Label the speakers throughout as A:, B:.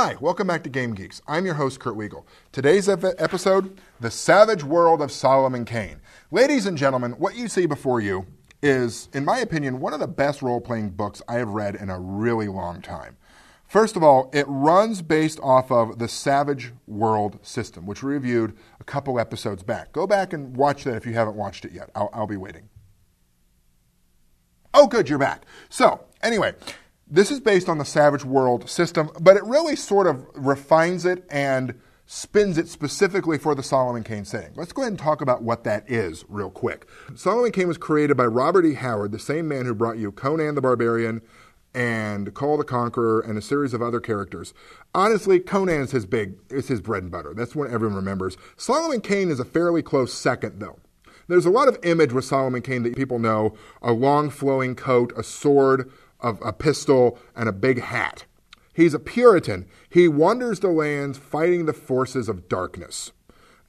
A: Hi, welcome back to Game Geeks. I'm your host, Kurt Wiegel. Today's episode, The Savage World of Solomon Kane. Ladies and gentlemen, what you see before you is, in my opinion, one of the best role-playing books I have read in a really long time. First of all, it runs based off of the Savage World system, which we reviewed a couple episodes back. Go back and watch that if you haven't watched it yet. I'll be waiting. Oh, good, you're back. So, anyway, this is based on the Savage World system, but it really sort of refines it and spins it specifically for the Solomon Kane setting. Let's go ahead and talk about what that is real quick. Solomon Kane was created by Robert E. Howard, the same man who brought you Conan the Barbarian and Call the Conqueror and a series of other characters. Honestly, Conan is his bread and butter. That's what everyone remembers. Solomon Kane is a fairly close second, though. There's a lot of image with Solomon Kane that people know: a long flowing coat, a sword, a pistol, and a big hat. He's a Puritan. He wanders the lands fighting the forces of darkness.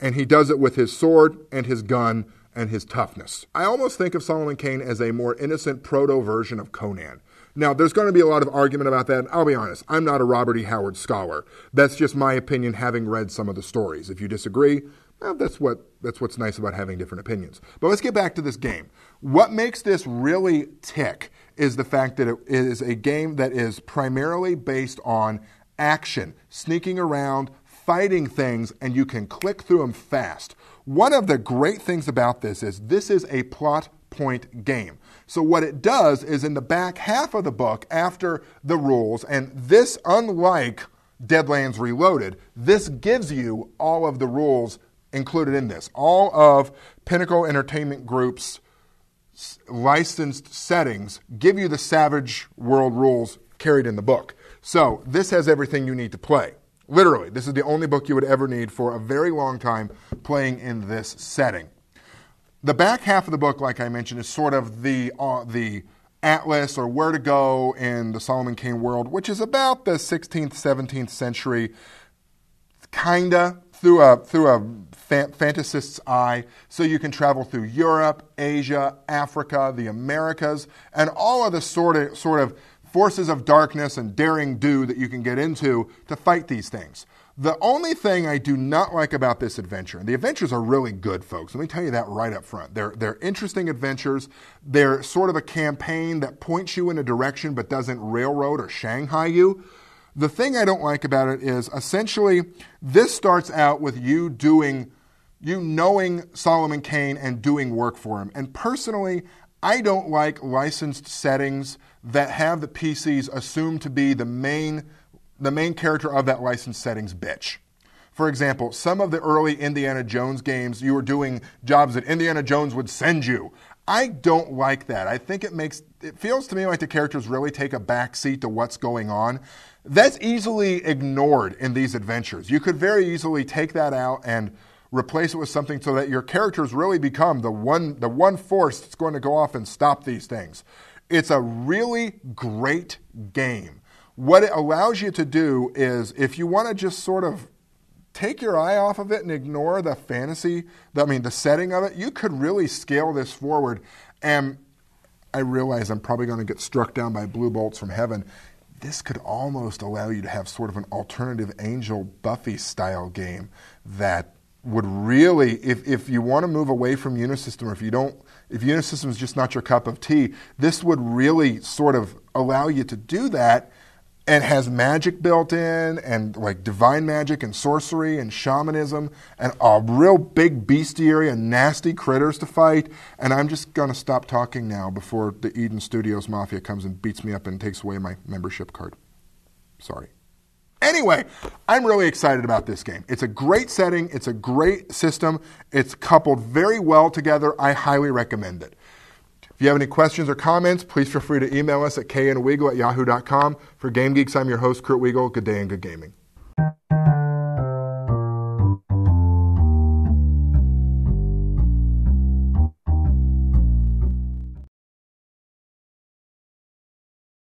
A: And he does it with his sword and his gun and his toughness. I almost think of Solomon Kane as a more innocent proto-version of Conan. Now, there's going to be a lot of argument about that. I'll be honest, I'm not a Robert E. Howard scholar. That's just my opinion, having read some of the stories. If you disagree, well, that's what's nice about having different opinions. But let's get back to this game. What makes this really tick is the fact that it is a game that is primarily based on action, sneaking around, fighting things, and you can click through them fast. One of the great things about this is a plot point game. So what it does is, in the back half of the book, after the rules, and this, unlike Deadlands Reloaded, this gives you all of the rules included in this. All of Pinnacle Entertainment Group's licensed settings give you the Savage World rules carried in the book. So this has everything you need to play. Literally, this is the only book you would ever need for a very long time playing in this setting. The back half of the book, like I mentioned, is sort of the atlas, or where to go in the Solomon Kane world, which is about the 16th, 17th century, kinda, through a fantasist's eye. So you can travel through Europe, Asia, Africa, the Americas, and all of the sort of forces of darkness and daring do that you can get into to fight these things. The only thing I do not like about this adventure, and the adventures are really good, folks. Let me tell you that right up front. They're interesting adventures. They're sort of a campaign that points you in a direction but doesn't railroad or Shanghai you. The thing I don't like about it is, essentially, this starts out with you knowing Solomon Kane and doing work for him. And personally, I don't like licensed settings that have the PCs assumed to be the main character of that licensed setting's bitch. For example, some of the early Indiana Jones games, you were doing jobs that Indiana Jones would send you. I don't like that. I think it feels to me like the characters really take a backseat to what's going on. That's easily ignored in these adventures. You could very easily take that out and replace it with something so that your characters really become the one force that's going to go off and stop these things. It's a really great game. What it allows you to do is, if you want to just sort of take your eye off of it and ignore the fantasy, the setting of it, you could really scale this forward. And I realize I'm probably going to get struck down by blue bolts from heaven. This could almost allow you to have sort of an alternative Angel Buffy style game that would really, if you want to move away from Unisystem, or if Unisystem is just not your cup of tea, this would really sort of allow you to do that, and has magic built in, and like divine magic and sorcery and shamanism, and a real big bestiary and nasty critters to fight. And I'm just going to stop talking now before the Eden Studios Mafia comes and beats me up and takes away my membership card. Sorry. Anyway, I'm really excited about this game. It's a great setting. It's a great system. It's coupled very well together. I highly recommend it. If you have any questions or comments, please feel free to email us at kaneandwiegel@yahoo.com. For Game Geeks, I'm your host, Kurt Wiegel. Good day and good gaming.